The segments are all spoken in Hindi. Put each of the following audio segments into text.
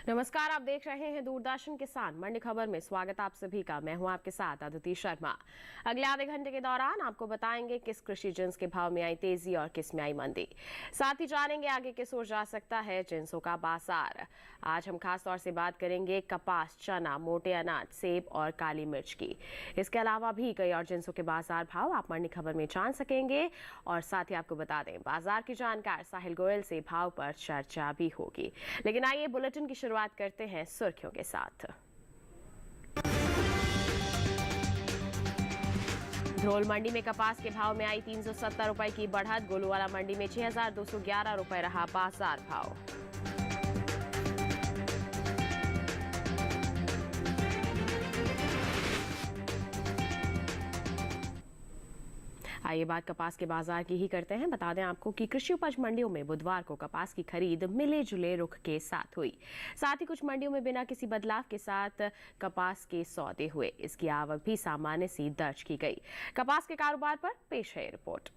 नमस्कार, आप देख रहे हैं दूरदर्शन किसान मंडी खबर में। स्वागत आप सभी का। मैं हूं आपके साथ अदिति शर्मा। अगले आधे घंटे के दौरान आपको बताएंगे किस कृषि जिन्स के भाव में आई तेजी और किस में आई मंदी। साथ ही जानेंगे आगे किस ओर जा सकता है जिन्सों का बाजार। आज हम खास तौर से बात करेंगे कपास, चना, मोटे अनाज, सेब और काली मिर्च की। इसके अलावा भी कई और जिन्सों के बाजार भाव आप मंडी खबर में जान सकेंगे। और साथ ही आपको बता दें, बाजार की जानकार साहिल गोयल से भाव पर चर्चा भी होगी। लेकिन आइए बुलेटिन की शुरुआत करते हैं सुर्खियों के साथ। ध्रोल मंडी में कपास के भाव में आई 370 रुपए की बढ़त। गोलूवाला मंडी में 6211 रुपए रहा बाजार भाव। आइए बात कपास के बाजार की ही करते हैं। बता दें आपको कि कृषि उपज मंडियों में बुधवार को कपास की खरीद मिले जुले रुख के साथ हुई। साथ ही कुछ मंडियों में बिना किसी बदलाव के साथ कपास के सौदे हुए। इसकी आवक भी सामान्य सी दर्ज की गई। कपास के कारोबार पर पेश है रिपोर्ट।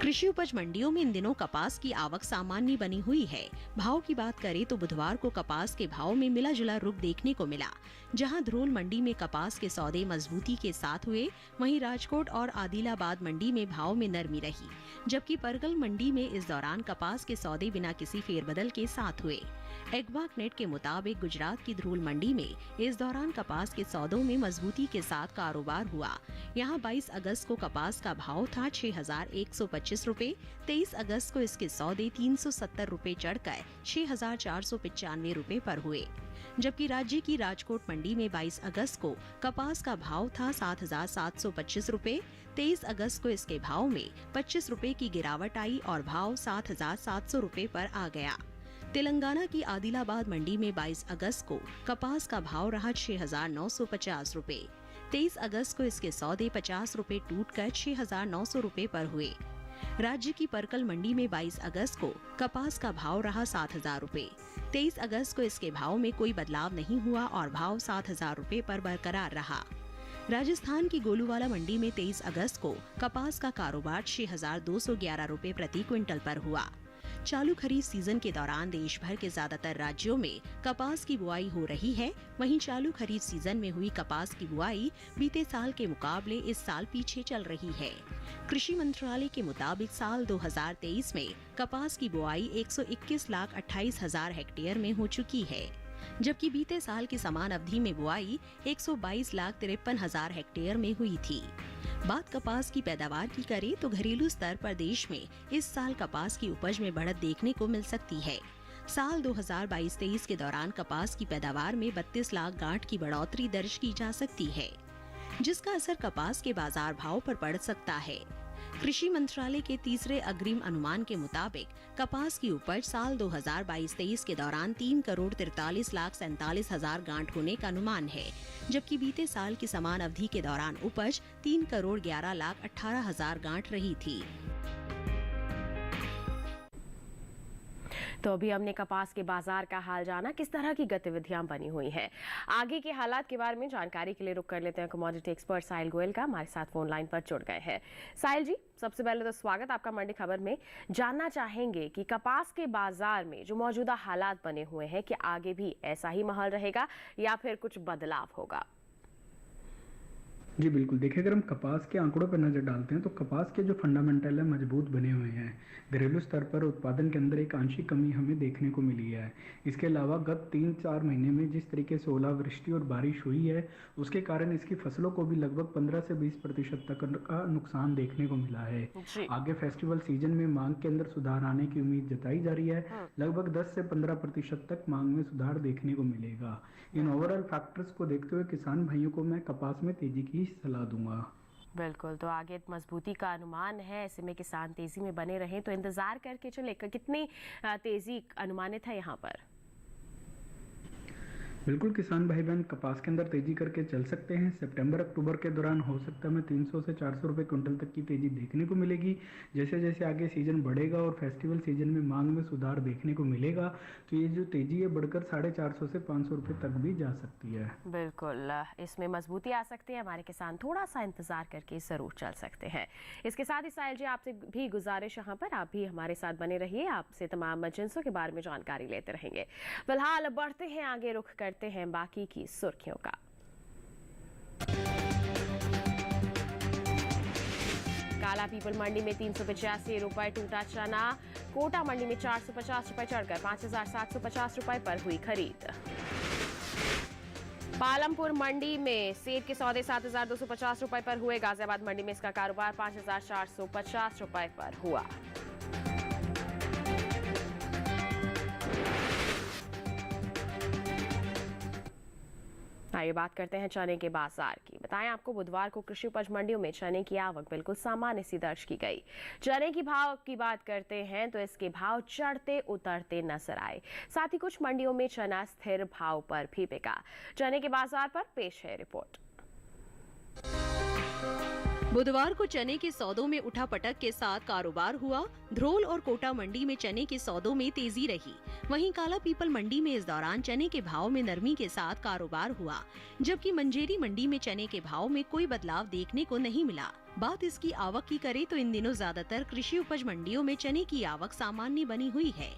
कृषि उपज मंडियों में इन दिनों कपास की आवक सामान्य बनी हुई है। भाव की बात करें तो बुधवार को कपास के भाव में मिला जुला रुख देखने को मिला। जहां ध्रोल मंडी में कपास के सौदे मजबूती के साथ हुए, वहीं राजकोट और आदिलाबाद मंडी में भाव में नरमी रही, जबकि परगल मंडी में इस दौरान कपास के सौदे बिना किसी फेरबदल के साथ हुए। एग्वाक नेट के मुताबिक गुजरात की ध्रोल मंडी में इस दौरान कपास के सौदों में मजबूती के साथ कारोबार हुआ। यहां 22 अगस्त को कपास का भाव था 6125 रुपए। 23 अगस्त को इसके सौदे 370 रुपए चढ़कर 6495 रुपए पर हुए। जबकि राज्य की राजकोट मंडी में 22 अगस्त को कपास का भाव था 7725 रुपए। 23 अगस्त को इसके भाव में 25 रुपए की गिरावट आई और भाव 7700 रुपए पर आ गया। तेलंगाना की आदिलाबाद मंडी में 22 अगस्त को कपास का भाव रहा 6950 रुपए। 23 अगस्त को इसके सौदे 50 रुपए टूटकर 6900 रुपए पर हुए। राज्य की परकल मंडी में 22 अगस्त को कपास का भाव रहा 7000 रुपए। 23 अगस्त को इसके भाव में कोई बदलाव नहीं हुआ और भाव 7000 रुपए पर बरकरार रहा। राजस्थान की गोलूवाला मंडी में 23 अगस्त को कपास का कारोबार 6211 रुपए प्रति क्विंटल पर हुआ। चालू खरीफ सीजन के दौरान देश भर के ज्यादातर राज्यों में कपास की बुआई हो रही है। वहीं चालू खरीफ सीजन में हुई कपास की बुआई बीते साल के मुकाबले इस साल पीछे चल रही है। कृषि मंत्रालय के मुताबिक साल 2023 में कपास की बुआई 121,28,000 हेक्टेयर में हो चुकी है, जबकि बीते साल की समान अवधि में बुआई 122,53,000 हेक्टेयर में हुई थी। बात कपास की पैदावार की करें तो घरेलू स्तर पर देश में इस साल कपास की उपज में बढ़त देखने को मिल सकती है। साल 2022-23 के दौरान कपास की पैदावार में 32 लाख गांठ की बढ़ोतरी दर्ज की जा सकती है, जिसका असर कपास के बाजार भाव पर पड़ सकता है। कृषि मंत्रालय के तीसरे अग्रिम अनुमान के मुताबिक कपास की उपज साल 2022-23 के दौरान 3,43,47,000 गांठ होने का अनुमान है, जबकि बीते साल की समान अवधि के दौरान उपज 3,11,18,000 गांठ रही थी। तो अभी हमने कपास के बाजार का हाल जाना, किस तरह की गतिविधियां बनी हुई हैं। आगे के हालात के बारे में जानकारी के लिए रुक कर लेते हैं कमोडिटी एक्सपर्ट साहिल गोयल का। हमारे साथ फोन लाइन पर जुड़ गए हैं। साहिल जी, सबसे पहले तो स्वागत आपका मंडी खबर में। जानना चाहेंगे कि कपास के बाजार में जो मौजूदा हालात बने हुए हैं, कि आगे भी ऐसा ही माहौल रहेगा या फिर कुछ बदलाव होगा? जी बिल्कुल, देखिए अगर हम कपास के आंकड़ों पर नज़र डालते हैं तो कपास के जो फंडामेंटल है मजबूत बने हुए हैं। घरेलू स्तर पर उत्पादन के अंदर एक आंशिक कमी हमें देखने को मिली है। इसके अलावा गत 3-4 महीने में जिस तरीके से ओलावृष्टि और बारिश हुई है, उसके कारण इसकी फसलों को भी लगभग 15 से 20% तक का नुकसान देखने को मिला है। आगे फेस्टिवल सीजन में मांग के अंदर सुधार आने की उम्मीद जताई जा रही है। लगभग 10 से 15% तक मांग में सुधार देखने को मिलेगा। इन ओवरऑल फैक्टर्स को देखते हुए किसान भाइयों को मैं कपास में तेजी की सलाह दूंगा। बिल्कुल, तो आगे मजबूती का अनुमान है, ऐसे में किसान तेजी में बने रहे तो इंतजार करके चले। कितनी तेजी अनुमानित है यहाँ पर? बिल्कुल किसान भाई बहन कपास के अंदर तेजी करके चल सकते हैं। सितंबर अक्टूबर के दौरान हो सकता है हमें 300 से 400 रुपये क्विंटल तक की तेजी देखने को मिलेगी। जैसे जैसे आगे सीजन बढ़ेगा और फेस्टिवल सीजन में मांग में सुधार देखने को मिलेगा तो ये जो तेजी है बढ़कर 450 से 500 रुपये तक भी जा सकती है। बिल्कुल, इसमें मजबूती आ सकती है। हमारे किसान थोड़ा सा इंतजार करके जरूर चल सकते हैं। इसके साथ ही साहिल जी, आपसे भी गुजारिश यहाँ पर आप भी हमारे साथ बने रहिए, आपसे तमाम एजेंसियों के बारे में जानकारी लेते रहेंगे। फिलहाल बढ़ते हैं आगे, रुख करते हैं बाकी की सुर्खियों का। काला पीपल मंडी में 385 रुपए टूटा चना, कोटा मंडी में 450 रुपए चढ़कर 5,750 रुपए पर हुई खरीद। पालमपुर मंडी में सेब के सौदे 7,250 रुपए पर हुए, गाजियाबाद मंडी में इसका कारोबार 5,450 रुपए पर हुआ। आइए बात करते हैं चने के बाजार की। बताएं आपको, बुधवार को कृषि उपज मंडियों में चने की आवक बिल्कुल सामान्य सी दर्ज की गई। चने की भाव की बात करते हैं तो इसके भाव चढ़ते उतरते नजर आए। साथ ही कुछ मंडियों में चना स्थिर भाव पर भी बिका। चने के बाजार पर पेश है रिपोर्ट। बुधवार को चने के सौदों में उठापटक के साथ कारोबार हुआ। ध्रोल और कोटा मंडी में चने के सौदों में तेजी रही। वहीं काला पीपल मंडी में इस दौरान चने के भाव में नरमी के साथ कारोबार हुआ, जबकि मंजेरी मंडी में चने के भाव में कोई बदलाव देखने को नहीं मिला। बात इसकी आवक की करें तो इन दिनों ज्यादातर कृषि उपज मंडियों में चने की आवक सामान्य बनी हुई है।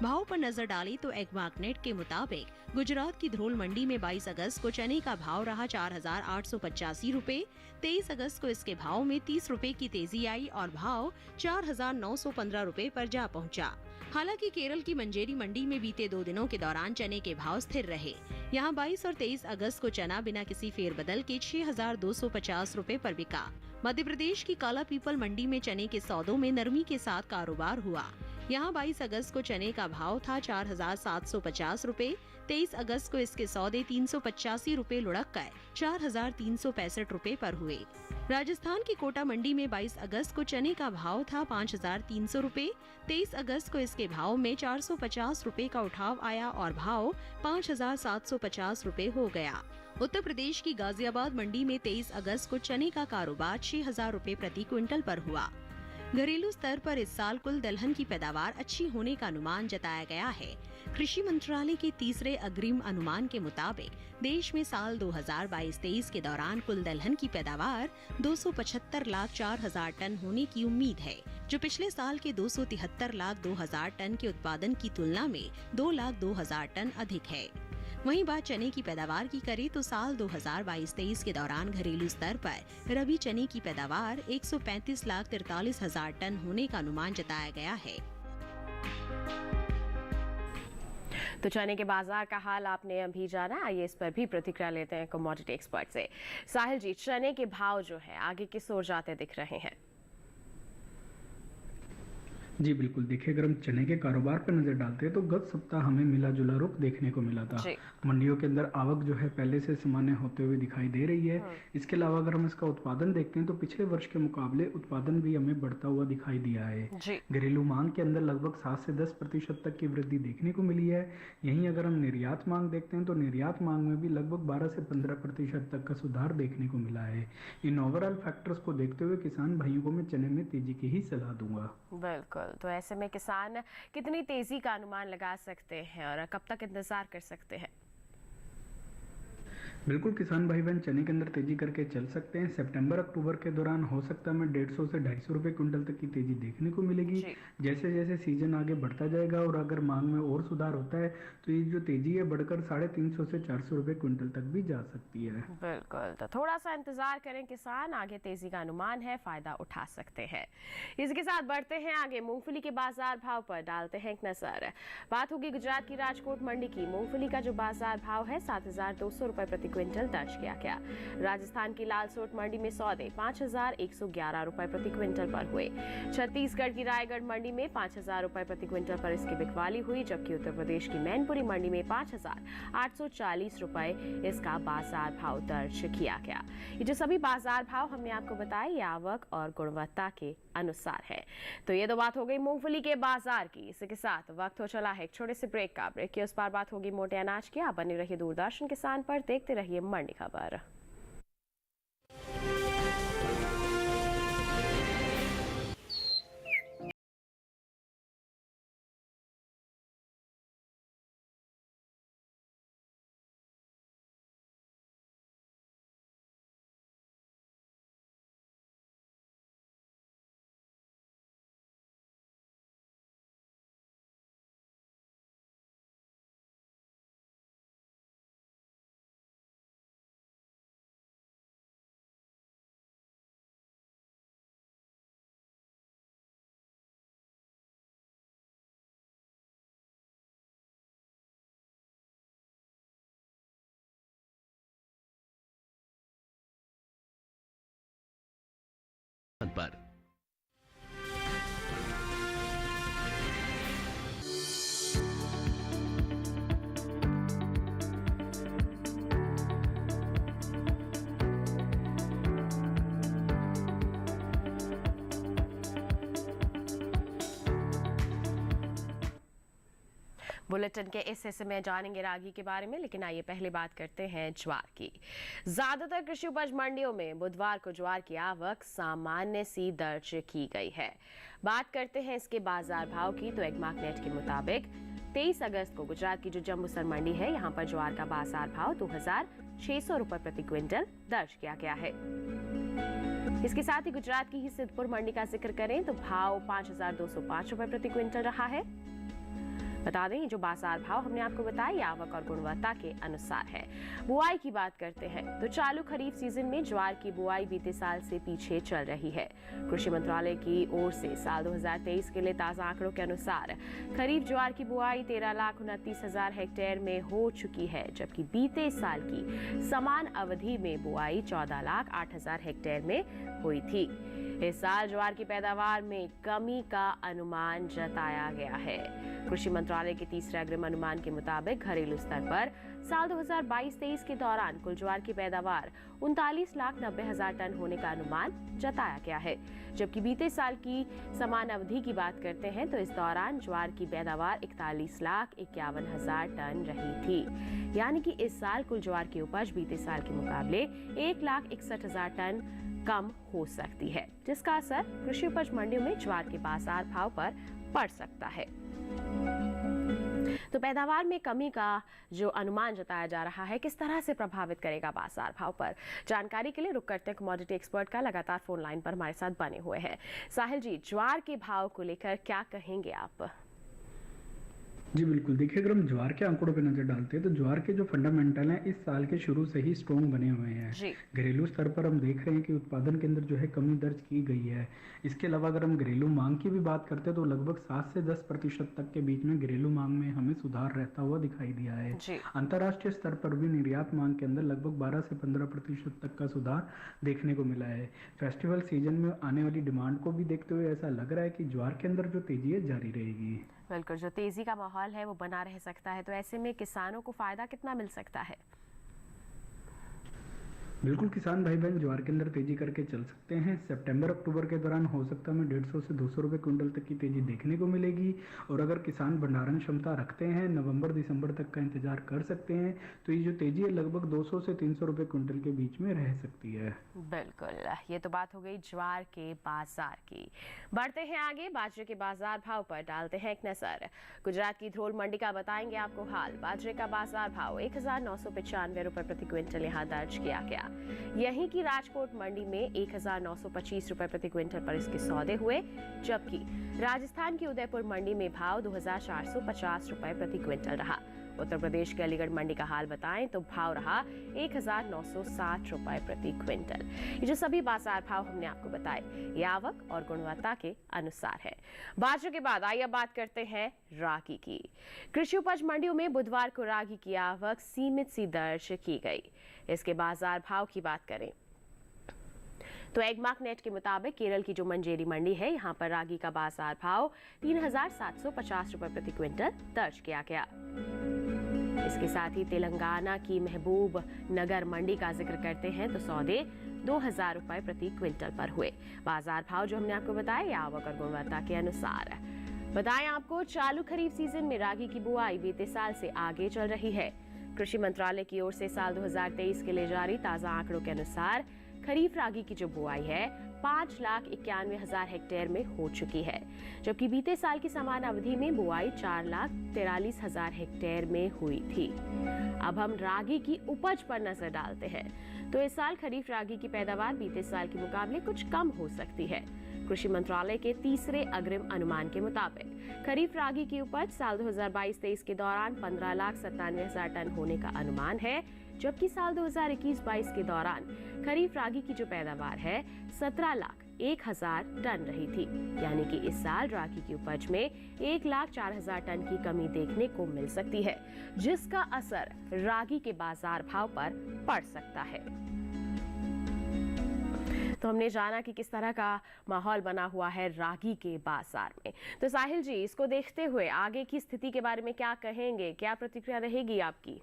भाव पर नजर डालें तो एग्मार्कनेट के मुताबिक गुजरात की ध्रोल मंडी में 22 अगस्त को चने का भाव रहा 4,885 रुपए। 23 अगस्त को इसके भाव में 30 रुपए की तेजी आई और भाव 4,915 रुपए पर जा पहुंचा। हालांकि केरल की मंजेरी मंडी में बीते 2 दिनों के दौरान चने के भाव स्थिर रहे। यहां 22 और 23 अगस्त को चना बिना किसी फेरबदल के 6,250 रुपए पर बिका। मध्य प्रदेश की काला पीपल मंडी में चने के सौदों में नरमी के साथ कारोबार हुआ। यहां 22 अगस्त को चने का भाव था 4,750 रुपए। 23 अगस्त को इसके सौदे 385 रुपए लुढ़क कर 4,365 रुपए पर हुए। राजस्थान की कोटा मंडी में 22 अगस्त को चने का भाव था 5,300 रुपए। 23 अगस्त को इसके भाव में 450 रुपए का उठाव आया और भाव 5,750 रुपए हो गया। उत्तर प्रदेश की गाजियाबाद मंडी में 23 अगस्त को चने का कारोबार 6,000 रुपए प्रति क्विंटल पर हुआ। घरेलू स्तर पर इस साल कुल दलहन की पैदावार अच्छी होने का अनुमान जताया गया है। कृषि मंत्रालय के तीसरे अग्रिम अनुमान के मुताबिक देश में साल 2022-23 के दौरान कुल दलहन की पैदावार 275,04,000 टन होने की उम्मीद है, जो पिछले साल के 273,02,000 टन के उत्पादन की तुलना में 2,02,000 टन अधिक है। वहीं बात चने की पैदावार की करें तो साल 2022-23 के दौरान घरेलू स्तर पर रबी चने की पैदावार 135,43,000 टन होने का अनुमान जताया गया है। तो चने के बाजार का हाल आपने अभी जाना। आइए इस पर भी प्रतिक्रिया लेते हैं कमोडिटी एक्सपर्ट से। साहिल जी, चने के भाव जो है आगे किस ओर जाते दिख रहे हैं? जी बिल्कुल, देखिए अगर हम चने के कारोबार पर नजर डालते हैं तो गत सप्ताह हमें मिला जुला रुख देखने को मिला था। मंडियों के अंदर आवक जो है पहले से सामान्य होते हुए दिखाई दे रही है। इसके अलावा अगर हम इसका उत्पादन देखते हैं तो पिछले वर्ष के मुकाबले उत्पादन भी हमें बढ़ता हुआ दिखाई दिया है। घरेलू मांग के अंदर लगभग 7 से 10% तक की वृद्धि देखने को मिली है। यहीं अगर हम निर्यात मांग देखते हैं तो निर्यात मांग में भी लगभग 12 से 15% तक का सुधार देखने को मिला है। इन ओवरऑल फैक्टर्स को देखते हुए किसान भाइयों को मैं चने में तेजी की ही सलाह दूंगा। बिल्कुल, तो ऐसे में किसान कितनी तेजी का अनुमान लगा सकते हैं और कब तक इंतजार कर सकते हैं? बिल्कुल किसान भाई बहन चने के अंदर तेजी करके चल सकते हैं। सितंबर अक्टूबर के दौरान हो सकता है हमें 150 से 250 रुपए क्विंटल तक की तेजी देखने को मिलेगी। जैसे जैसे सीजन आगे बढ़ता जाएगा और अगर मांग में और सुधार होता है तो ये जो तेजी है बढ़कर 350 से 400 रुपए क्विंटल तक भी जा सकती है। बिल्कुल, तो थोड़ा सा इंतजार करें किसान, आगे तेजी का अनुमान है, फायदा उठा सकते हैं। इसके साथ बढ़ते हैं आगे, मूंगफली के बाजार भाव पर डालते हैं एक नजर। बात होगी गुजरात की राजकोट मंडी की। मूंगफली का जो बाजार भाव है 7,200 रुपए प्रति क्विंटल दर्ज किया गया। राजस्थान की लालसोट मंडी में सौदे 5,111 रुपए प्रति क्विंटल पर हुए। छत्तीसगढ़ की रायगढ़ मंडी में 5,000 रुपए प्रति क्विंटल पर इसकी बिकवाली हुई, जबकि उत्तर प्रदेश की मैनपुरी मंडी में 5,840 रुपए इसका बाजार भाव दर्ज किया गया। ये जो सभी बाजार भाव हमने आपको बताए, ये आवक और गुणवत्ता के अनुसार है। तो ये तो बात हो गई मूंगफली के बाजार की। इसी के साथ वक्त हो चला है एक छोटे से ब्रेक का। ब्रेक के उस पार बात होगी मोटे अनाज की। आप बने रहिए दूरदर्शन किसान पर, देखते रहिए मंडी खबर। पर बुलेटिन के इस हिस्से में जानेंगे रागी के बारे में, लेकिन आइए पहले बात करते हैं ज्वार की। ज्यादातर कृषि उपज मंडियों में बुधवार को ज्वार की आवक सामान्य सी दर्ज की गई है। बात करते हैं इसके बाजार भाव की, तो एग्मार्कनेट के मुताबिक 23 अगस्त को गुजरात की जो जम्बूसर मंडी है, यहाँ पर ज्वार का बाजार भाव 2,600 रुपए प्रति क्विंटल दर्ज किया गया है। इसके साथ ही गुजरात की ही सिद्धपुर मंडी का जिक्र करें तो भाव 5,205 रुपए प्रति क्विंटल रहा है। बता दें, जो बाजार भाव हमने आपको बताया आवक और गुणवत्ता के अनुसार है। बुआई की बात करते हैं तो चालू खरीफ सीजन में ज्वार की बुआई बीते साल से पीछे चल रही है। कृषि मंत्रालय की ओर से साल 2023 के लिए ताजा आंकड़ों के अनुसार खरीफ ज्वार की बुआई 13,29,000 हेक्टेयर में हो चुकी है, जबकि बीते साल की समान अवधि में बुआई 14,08,000 हेक्टेयर में हुई थी। इस साल ज्वार की पैदावार में कमी का अनुमान जताया गया है। कृषि मंत्रालय के तीसरे अग्रिम अनुमान के मुताबिक घरेलू स्तर पर साल 2022-23 के दौरान कुल ज्वार की पैदावार 39,90,000 टन होने का अनुमान जताया गया है, जबकि बीते साल की समान अवधि की बात करते हैं तो इस दौरान ज्वार की पैदावार 41,51,000 टन रही थी। यानी कि इस साल कुल ज्वार की उपज बीते साल के मुकाबले 1,61,000 टन कम हो सकती है, जिसका असर कृषि उपज मंडियों में ज्वार के बाजार भाव पर पड़ सकता है। तो पैदावार में कमी का जो अनुमान जताया जा रहा है, किस तरह से प्रभावित करेगा बाजार भाव पर, जानकारी के लिए रुक करते हैं कमोडिटी एक्सपर्ट का लगातार फोन लाइन पर हमारे साथ बने हुए हैं। साहिल जी, ज्वार के भाव को लेकर क्या कहेंगे आप? जी बिल्कुल, देखिए अगर हम ज्वार के आंकड़ों पे नजर डालते हैं तो ज्वार के जो फंडामेंटल हैं इस साल के शुरू से ही स्ट्रॉन्ग बने हुए हैं। घरेलू स्तर पर हम देख रहे हैं कि उत्पादन के अंदर जो है कमी दर्ज की गई है। इसके अलावा अगर हम घरेलू मांग की भी बात करते हैं तो लगभग 7 से 10% तक के बीच में घरेलू मांग में हमें सुधार रहता हुआ दिखाई दिया है। अंतर्राष्ट्रीय स्तर पर भी निर्यात मांग के अंदर लगभग 12 से 15% तक का सुधार देखने को मिला है। फेस्टिवल सीजन में आने वाली डिमांड को भी देखते हुए ऐसा लग रहा है कि ज्वार के अंदर जो तेजी है जारी रहेगी। बिल्कुल, जो तेजी का माहौल है वो बना रह सकता है। तो ऐसे में किसानों को फायदा कितना मिल सकता है? बिल्कुल, किसान भाई बहन ज्वार के अंदर तेजी करके चल सकते हैं। सितंबर अक्टूबर के दौरान हो सकता है 150 से 200 रुपए क्विंटल तक की तेजी देखने को मिलेगी। और अगर किसान भंडारण क्षमता रखते हैं, नवंबर दिसंबर तक का इंतजार कर सकते हैं, तो ये जो तेजी है लगभग 200 से 300 रुपए क्विंटल के बीच में रह सकती है। बिल्कुल, ये तो बात हो गई ज्वार के बाजार की। बढ़ते हैं आगे, बाजरे के बाजार भाव पर डालते हैं एक नजर। गुजरात की ध्रोल मंडी का बताएंगे आपको हाल। बाजरे का बाजार भाव 1,995 रुपए प्रति क्विंटल यहाँ दर्ज किया गया। यहीं की राजकोट मंडी में 1,925 रुपए प्रति क्विंटल पर इसके सौदे हुए, जबकि राजस्थान की उदयपुर मंडी में भाव 2,450 रुपए प्रति क्विंटल रहा। उत्तर प्रदेश के अलीगढ़ मंडी का हाल बताएं तो भाव रहा 1960 रुपए प्रति क्विंटल। ये जो सभी बाजार भाव हमने आपको बताए ये आवक और गुणवत्ता के अनुसार है। बाजरे के बाद आइए बात करते हैं रागी की। कृषि उपज मंडियों में बुधवार को रागी की आवक सीमित सी दर्ज की गई। इसके बाजार भाव की बात करें तो एगमार्क नेट के मुताबिक केरल की जो मंजेरी मंडी है यहाँ पर रागी का बाजार भाव 3,750 रुपए प्रति क्विंटल दर्ज किया गया। इसके साथ ही तेलंगाना की महबूब नगर मंडी का जिक्र करते हैं तो सौदे 2,000 रुपए प्रति क्विंटल पर हुए। बाजार भाव जो हमने आपको बताया ये आवक और गुणवत्ता के अनुसार। बताएं आपको चालू खरीफ सीजन में रागी की बुआई बीते साल से आगे चल रही है। कृषि मंत्रालय की ओर से साल 2023 के लिए जारी ताजा आंकड़ों के अनुसार खरीफ रागी की जो बुआई है 5,91,000 हेक्टेयर में हो चुकी है, जबकि बीते साल की समान अवधि में बुआई 4,43,000 हेक्टेयर में हुई थी। अब हम रागी की उपज पर नजर डालते हैं तो इस साल खरीफ रागी की पैदावार बीते साल के मुकाबले कुछ कम हो सकती है। कृषि मंत्रालय के तीसरे अग्रिम अनुमान के मुताबिक खरीफ रागी की उपज साल 2022-23 के दौरान 15,97,000 टन होने का अनुमान है, जबकि साल 2021-22 के दौरान खरीफ रागी की जो पैदावार है 17,01,000 टन रही थी। यानी कि इस साल रागी की उपज में 1,04,000 टन की कमी देखने को मिल सकती है, जिसका असर रागी के बाजार भाव पर पड़ सकता है। तो हमने जाना कि किस तरह का माहौल बना हुआ है रागी के बाजार में। तो साहिल जी, इसको देखते हुए आगे की स्थिति के बारे में क्या कहेंगे, क्या प्रतिक्रिया रहेगी आपकी?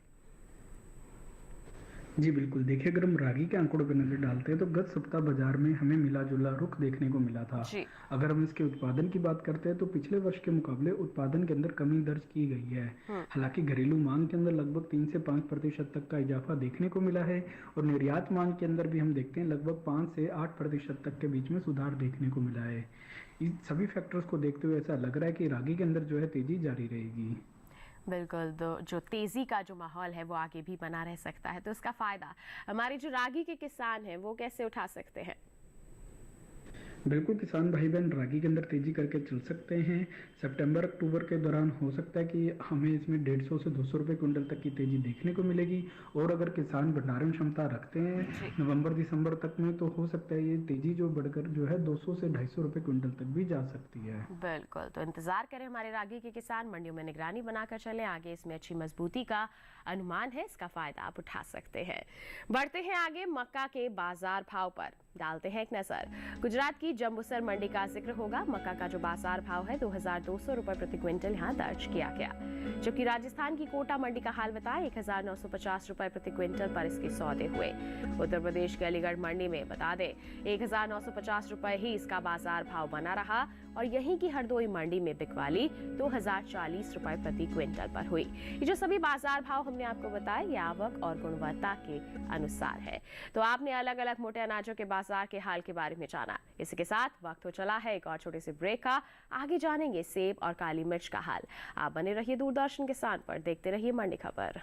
जी बिल्कुल, देखिए अगर हम रागी के आंकड़ों पर नजर डालते हैं तो गत सप्ताह बाजार में हमें मिला जुला रुख देखने को मिला था। अगर हम इसके उत्पादन की बात करते हैं तो पिछले वर्ष के मुकाबले उत्पादन के अंदर कमी दर्ज की गई है। हालांकि घरेलू मांग के अंदर लगभग 3 से 5% तक का इजाफा देखने को मिला है और निर्यात मांग के अंदर भी हम देखते हैं लगभग 5 से 8% तक के बीच में सुधार देखने को मिला है। इन सभी फैक्टर्स को देखते हुए ऐसा लग रहा है कि रागी के अंदर जो है तेजी जारी रहेगी। बिल्कुल, जो तेजी का जो माहौल है वो आगे भी बना रह सकता है, तो इसका फायदा हमारे जो रागी के किसान हैं वो कैसे उठा सकते हैं? बिल्कुल, किसान भाई बहन रागी के अंदर तेजी करके चल सकते हैं। सितंबर अक्टूबर के दौरान हो सकता है कि हमें इसमें 150 से 200 रुपए क्विंटल तक की तेजी देखने को मिलेगी और अगर किसान भंडारण क्षमता रखते हैं नवंबर दिसंबर तक में तो हो सकता है ये तेजी जो बढ़कर जो है 200 से 250 रुपए क्विंटल तक भी जा सकती है। बिल्कुल, तो इंतजार करें हमारे रागी के किसान, मंडियों में निगरानी बनाकर चले, आगे इसमें अच्छी मजबूती का अनुमान है, इसका फायदा आप उठा सकते हैं। बढ़ते हैं आगे मक्का के बाजार भाव पर डालते हैं एक नजर। गुजरात की जंबूसर मंडी का जिक्र होगा। मक्का का जो बाजार भाव है 2,200 रुपए प्रति क्विंटल यहाँ दर्ज किया गया, जबकि राजस्थान की कोटा मंडी का हाल बताएं 1,950 रुपए प्रति क्विंटल पर इसके सौदे हुए। उत्तर प्रदेश के अलीगढ़ मंडी में बता दें 1,950 रुपए ही इसका बाजार भाव बना रहा और यहीं की हरदोई मंडी में बिकवाली 2,040 रुपए प्रति क्विंटल पर हुई। ये जो सभी बाजार भाव हमने आपको बताए ये आवक और गुणवत्ता के अनुसार है। तो आपने अलग अलग मोटे अनाजों के बाजार के हाल के बारे में जाना। इसी के साथ वक्त हो चला है एक और छोटे से ब्रेक का। आगे जानेंगे सेब और काली मिर्च का हाल। आप बने रहिए दूरदर्शन किसान पर, देखते रहिए मंडी खबर।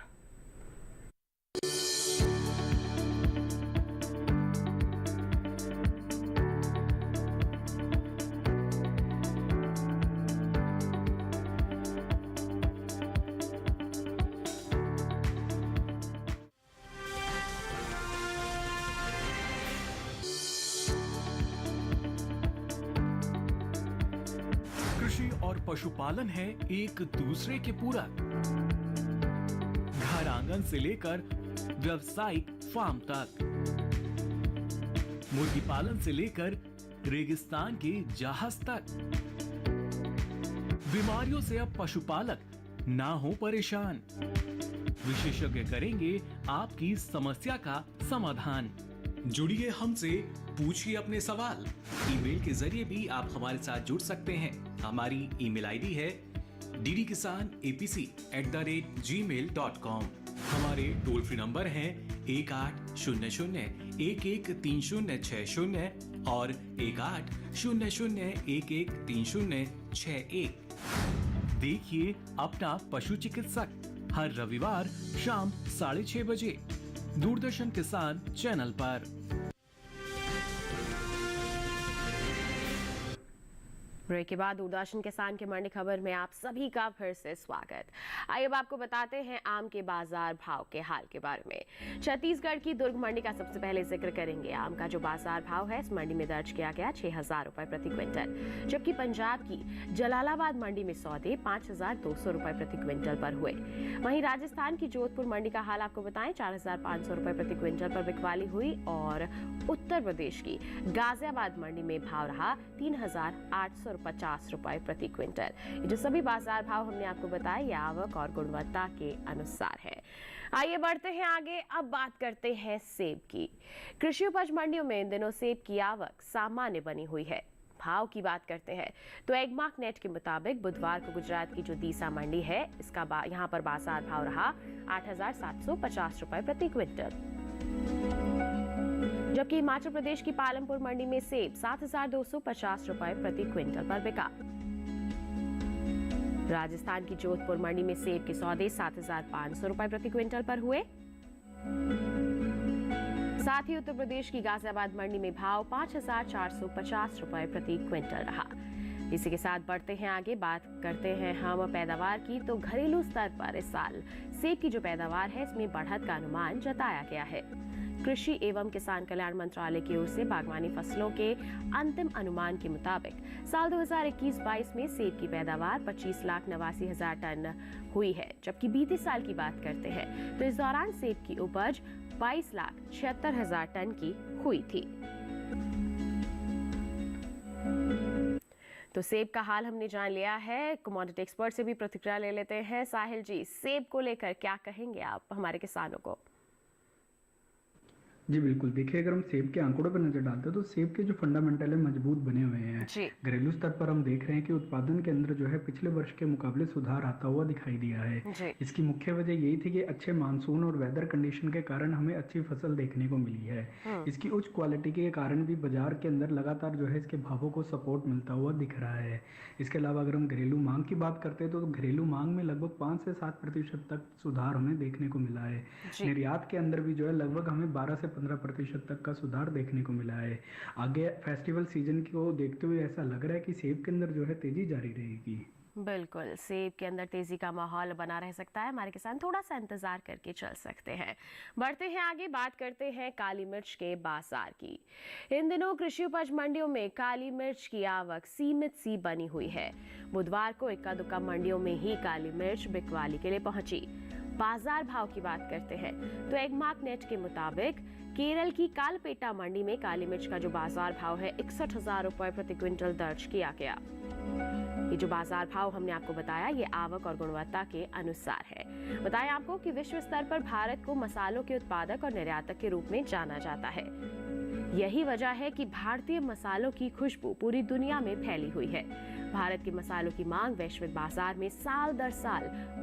कृषि और पशुपालन है एक दूसरे के पूरक। घर आंगन से लेकर व्यावसायिक फार्म तक, मुर्गी पालन से लेकर रेगिस्तान के जहाज तक। बीमारियों से अब पशुपालक ना हो परेशान। विशेषज्ञ करेंगे आपकी समस्या का समाधान। जुड़िए हमसे, पूछिए अपने सवाल। ईमेल के जरिए भी आप हमारे साथ जुड़ सकते हैं। हमारी ईमेल आईडी है ddkisanapc@gmail.com। हमारे टोल फ्री नंबर हैं 1800-113060 और 1800-113061। देखिए अपना पशु चिकित्सक हर रविवार शाम 6:30 बजे दूरदर्शन किसान चैनल पर। ब्रेक के बाद दूरदर्शन किसान के मंडी खबर में आप सभी का फिर से स्वागत। आइए अब आपको बताते हैं आम के बाजार भाव के हाल के बारे में। छत्तीसगढ़ की दुर्ग मंडी का सबसे पहले जिक्र करेंगे। आम का जो बाजार भाव है इस मंडी में दर्ज किया गया 6,000 रुपए प्रति क्विंटल, जबकि पंजाब की जलालाबाद मंडी में सौदे 5,200 रुपए प्रति क्विंटल पर हुए। वहीं राजस्थान की जोधपुर मंडी का हाल आपको बताएं 4,500 रुपए प्रति क्विंटल पर बिकवाली हुई और उत्तर प्रदेश की गाजियाबाद मंडी में भाव रहा 3,850 रुपए प्रति क्विंटल। ये जो सभी बाजार भाव हमने आपको बताए ये आवक और गुणवत्ता के अनुसार है। आइए बढ़ते हैं आगे, अब बात करते हैं सेब की। कृषि उपज मंडियों में इन दिनों सेब की आवक सामान्य बनी हुई है। भाव की बात करते हैं तो एगमार्क नेट के मुताबिक बुधवार को गुजरात की जो दीसा मंडी है इसका यहाँ पर बाजार भाव रहा 8,750 रुपए प्रति क्विंटल, जबकि हिमाचल प्रदेश की पालमपुर मंडी में सेब 7,250 रुपए प्रति क्विंटल पर बिका। राजस्थान की जोधपुर मंडी में सेब के सौदे 7,500 रुपए प्रति क्विंटल पर हुए। साथ ही उत्तर प्रदेश की गाजियाबाद मंडी में भाव 5,450 रुपए प्रति क्विंटल रहा। इसी के साथ बढ़ते हैं आगे, बात करते हैं हम पैदावार की। तो घरेलू स्तर पर इस साल सेब की जो पैदावार है इसमें बढ़त का अनुमान जताया गया है। कृषि एवं किसान कल्याण मंत्रालय की ओर से बागवानी फसलों के अंतिम अनुमान के मुताबिक साल 2021-22 में सेब की पैदावार 25,89,000 टन हुई है, जबकि बीते साल की बात करते हैं तो इस दौरान सेब की उपज 22,76,000 टन की हुई थी। तो सेब का हाल हमने जान लिया है। कमोडिटी एक्सपर्ट से भी प्रतिक्रिया ले लेते हैं। साहिल जी, सेब को लेकर क्या कहेंगे आप हमारे किसानों को? जी बिल्कुल, देखिए अगर हम सेब के आंकड़ों पर नजर डालते हैं तो सेब के जो फंडामेंटल है मजबूत बने हुए हैं। घरेलू स्तर पर हम देख रहे हैं कि उत्पादन के अंदर जो है पिछले वर्ष के मुकाबले सुधार आता हुआ दिखाई दिया है। इसकी मुख्य वजह यही थी कि अच्छे मानसून और वेदर कंडीशन के कारण हमें अच्छी फसल देखने को मिली है। इसकी उच्च क्वालिटी के कारण भी बाजार के अंदर लगातार जो है इसके भावों को सपोर्ट मिलता हुआ दिख रहा है। इसके अलावा अगर हम घरेलू मांग की बात करते हैं तो घरेलू मांग में लगभग 5 से 7% तक सुधार हमें देखने को मिला है। निर्यात के अंदर भी जो है लगभग हमें 12 से 15% तक का सुधार देखने को मिला है। आगे फेस्टिवल सीजन को देखते हुए ऐसा लग रहा है कि सेब के अंदर जो है तेजी जारी रहेगी। बिल्कुल, सेब के अंदर तेजी का माहौल बना रह सकता है। हमारे किसान थोड़ा सा इंतजार करके चल सकते हैं। बढ़ते हैं आगे, बात करते हैं काली मिर्च के बाजार की। इन दिनों कृषि उपज मंडियों में काली मिर्च की आवक सीमित सी बनी हुई है। बुधवार को इक्का दुक्का मंडियों में ही काली मिर्च बिकवाली के लिए पहुंची। बाजार भाव की बात करते हैं तो एगमार्क नेट के मुताबिक केरल की कालपेटा मंडी में काली मिर्च का जो बाजार भाव है 61,000 रुपए प्रति क्विंटल दर्ज किया गया। ये जो बाजार भाव हमने आपको बताया ये आवक और गुणवत्ता के अनुसार है। बताएं आपको कि विश्व स्तर पर भारत को मसालों के उत्पादक और निर्यातक के रूप में जाना जाता है। यही वजह है कि भारतीय मसालों की खुशबू पूरी दुनिया में फैली हुई है। भारत के मसालों की मांग वैश्विक बाजार में साल दर साल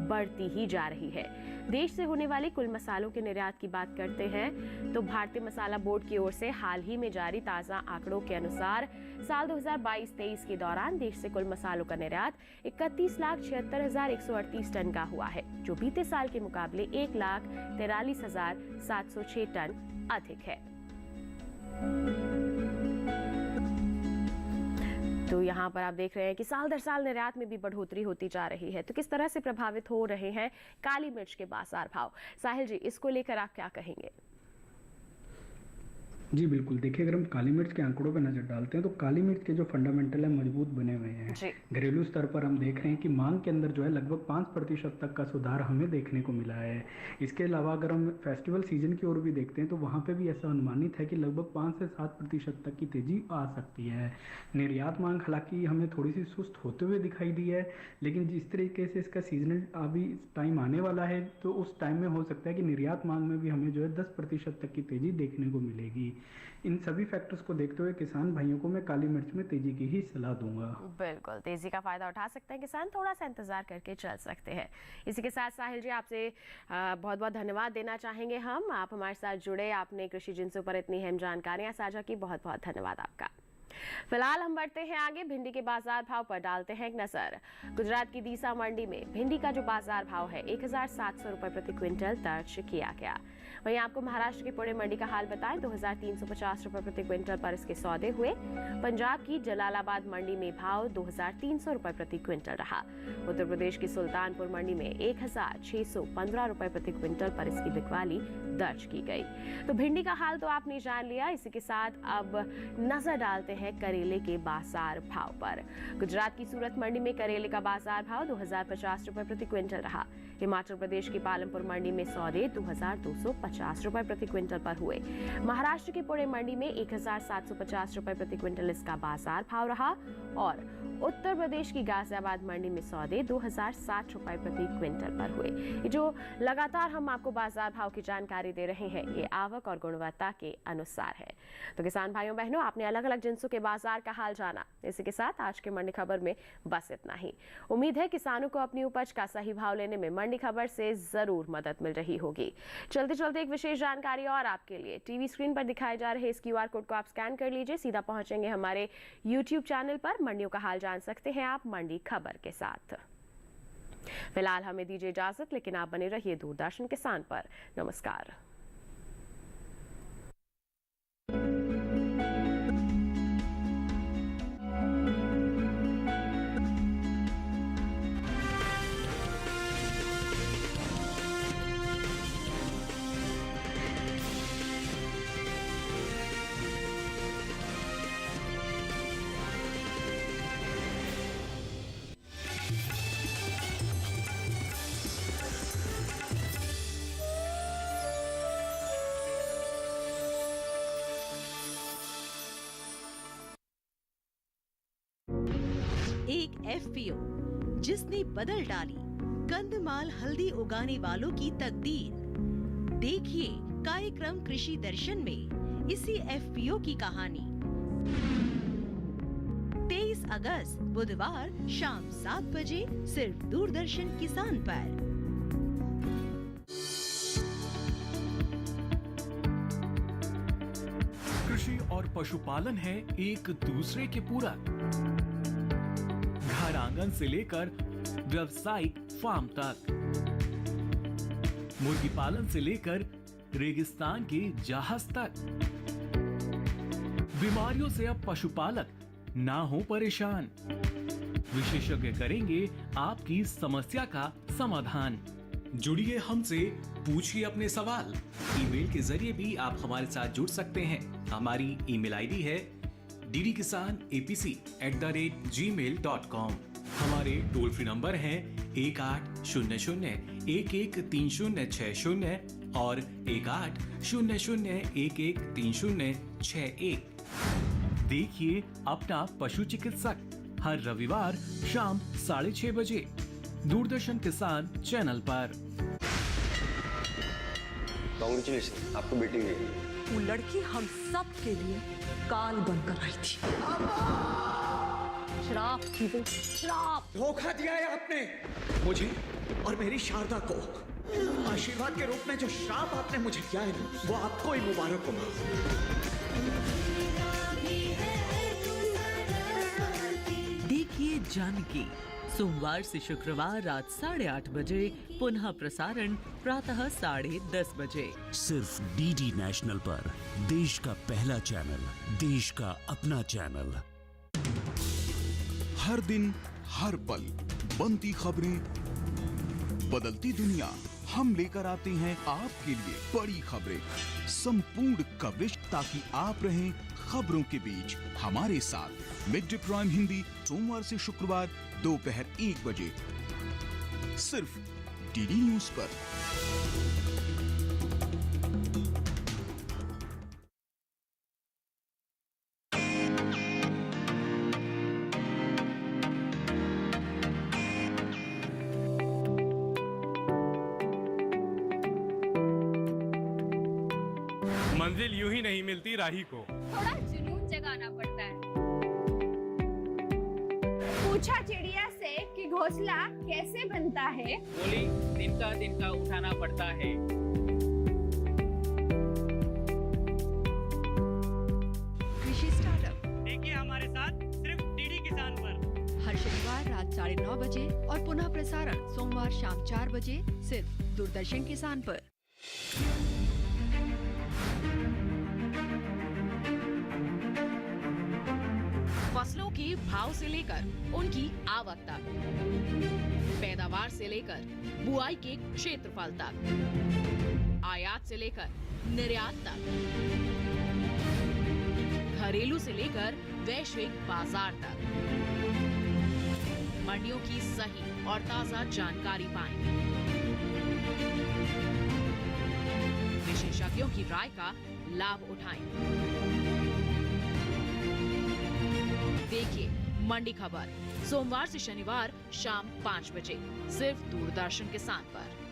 बढ़ती ही जा रही है। देश से होने वाले कुल मसालों के निर्यात की बात करते हैं तो भारतीय मसाला बोर्ड की ओर से हाल ही में जारी ताजा आंकड़ों के अनुसार साल 2022-23 के दौरान देश से कुल मसालों का निर्यात 31,76,138 टन का हुआ है, जो बीते साल के मुकाबले 1,43,706 टन अधिक है। तो यहाँ पर आप देख रहे हैं कि साल दर साल निर्यात में भी बढ़ोतरी होती जा रही है। तो किस तरह से प्रभावित हो रहे हैं काली मिर्च के बाजार भाव? साहिल जी, इसको लेकर आप क्या कहेंगे? जी बिल्कुल, देखिए अगर हम काली मिर्च के आंकड़ों पर नजर डालते हैं तो काली मिर्च के जो फंडामेंटल है मजबूत बने हुए हैं। घरेलू स्तर पर हम देख रहे हैं कि मांग के अंदर जो है लगभग 5% तक का सुधार हमें देखने को मिला है। इसके अलावा अगर हम फेस्टिवल सीजन की ओर भी देखते हैं तो वहाँ पे भी ऐसा अनुमानित है कि लगभग 5 से 7% तक की तेजी आ सकती है। निर्यात मांग हालांकि हमें थोड़ी सी सुस्त होते हुए दिखाई दी है, लेकिन जिस तरीके से इसका सीजनल अभी टाइम आने वाला है तो उस टाइम में हो सकता है कि निर्यात मांग में भी हमें जो है 10% तक की तेजी देखने को मिलेगी। इन सभी फैक्टर्स को देखते हुए किसान भाइयों को मैं काली मिर्च में तेजी की ही सलाह दूंगा। बिल्कुल, तेजी का फायदा उठा सकते हैं किसान, थोड़ा सा इंतजार करके चल सकते हैं। इसी के साथ साहिल जी, आपसे बहुत बहुत धन्यवाद देना चाहेंगे हम। आप हमारे साथ जुड़े, आपने कृषि जिनसों पर इतनी अहम जानकारियां साझा की, बहुत बहुत धन्यवाद आपका। फिलहाल हम बढ़ते हैं आगे, भिंडी के बाजार भाव पर डालते हैं एक नजर। गुजरात की दीसा मंडी में भिंडी का जो बाजार भाव है 1,700 रुपए प्रति क्विंटल दर्ज किया गया। वहीं आपको महाराष्ट्र के पुणे मंडी का हाल बताएं तो 2350 रुपए प्रति क्विंटल पर इसके सौदे हुए। पंजाब की जलालाबाद मंडी में भाव 2300 रुपए प्रति क्विंटल रहा। उत्तर प्रदेश की सुल्तानपुर मंडी में 1615 रुपए प्रति क्विंटल पर इसकी बिकवाली दर्ज की गई। तो भिंडी का हाल तो आपने जान लिया। इसी के साथ अब नजर डालते हैं करेले के बाजार भाव पर। गुजरात की सूरत मंडी में करेले का बाजार भाव 2050 रुपए प्रति क्विंटल रहा। हिमाचल प्रदेश की पालमपुर मंडी में सौदे 2250 रुपए प्रति क्विंटल पर हुए। महाराष्ट्र के पुणे मंडी में 1750 रुपए प्रति क्विंटल इसका बाजार भाव रहा और उत्तर प्रदेश की गाजियाबाद मंडी में सौदे 2060 रुपए प्रति क्विंटल पर हुए। ये जो लगातार हम आपको बाजार भाव की जानकारी दे रहे हैं, ये आवक और गुणवत्ता के अनुसार है। तो किसान भाइयों बहनों, आपने अलग अलग जिन्सों के बाजार का हाल जाना। इसी के साथ आज के मंडी खबर में बस इतना ही। उम्मीद है किसानों को अपनी उपज का सही भाव लेने में मंडी खबर से जरूर मदद मिल रही होगी। चलते चलते एक विशेष जानकारी और आपके लिए। टीवी स्क्रीन पर दिखाए जा रहे इस QR कोड को आप स्कैन कर लीजिए, सीधा पहुंचेंगे हमारे YouTube चैनल पर। मंडियों का हाल जान सकते हैं आप मंडी खबर के साथ। फिलहाल हमें दीजिए इजाजत, लेकिन आप बने रहिए दूरदर्शन किसान पर। नमस्कार। एक FPO जिसने बदल डाली कंदमाल हल्दी उगाने वालों की तकदीर। देखिए कार्यक्रम कृषि दर्शन में इसी FPO की कहानी। 23 अगस्त बुधवार शाम 7 बजे सिर्फ दूरदर्शन किसान पर। कृषि और पशुपालन है एक दूसरे के पूरक। घर आंगन से लेकर व्यावसायिक फार्म तक, मुर्गी पालन से लेकर रेगिस्तान के जहाज तक। बीमारियों से अब पशुपालक ना हो परेशान। विशेषज्ञ करेंगे आपकी समस्या का समाधान। जुड़िए हमसे, पूछिए अपने सवाल। ईमेल के जरिए भी आप हमारे साथ जुड़ सकते हैं। हमारी ईमेल आईडी है ddkisanapc@gmail.com। हमारे टोल फ्री नंबर हैं 1800-113060 और 1800-113061। देखिए अपना पशु चिकित्सक हर रविवार शाम 6:30 बजे दूरदर्शन किसान चैनल पर। कांग्रेचुलेशन, आपको बेटी हुई है। वो लड़की हम सब के लिए काल बनकर आई थी। श्राप थी वो, श्राप। धोखा दिया है आपने मुझे और मेरी शारदा को। आशीर्वाद के रूप में जो श्राप आपने मुझे दिया है ना, वो आपको ही मुबारक हो। देखिए जानकी सोमवार से शुक्रवार रात 8:30 बजे, पुनः प्रसारण प्रातः 10:30 बजे। सिर्फ DD नेशनल पर, देश का पहला चैनल, देश का अपना चैनल। हर दिन हर पल बनती खबरें, बदलती दुनिया, हम लेकर आते हैं आपके लिए बड़ी खबरें, संपूर्ण कवरेज, ताकि आप रहें खबरों के बीच हमारे साथ। मिड डे प्राइम हिंदी सोमवार से शुक्रवार दोपहर 1 बजे सिर्फ DD न्यूज पर। मंजिल यूं ही नहीं मिलती राही को, थोड़ा जुनून जगाना पड़ता है। पूछा चिड़िया से कि घोंसला कैसे बनता है, बोली दिन का उठाना पड़ता है। कृषि स्टार्टअप देखिए हमारे साथ सिर्फ DD किसान पर। हर शनिवार रात 9:30 बजे और पुनः प्रसारण सोमवार शाम 4 बजे सिर्फ दूरदर्शन किसान पर। के भाव से लेकर उनकी आवक तक, पैदावार से लेकर बुआई के क्षेत्रफल तक, आयात से लेकर निर्यात तक, घरेलू से लेकर वैश्विक बाजार तक। मंडियों की सही और ताजा जानकारी पाएं। विशेषज्ञों की राय का लाभ उठाएं। देखिए मंडी खबर सोमवार से शनिवार शाम 5 बजे सिर्फ दूरदर्शन किसान पर।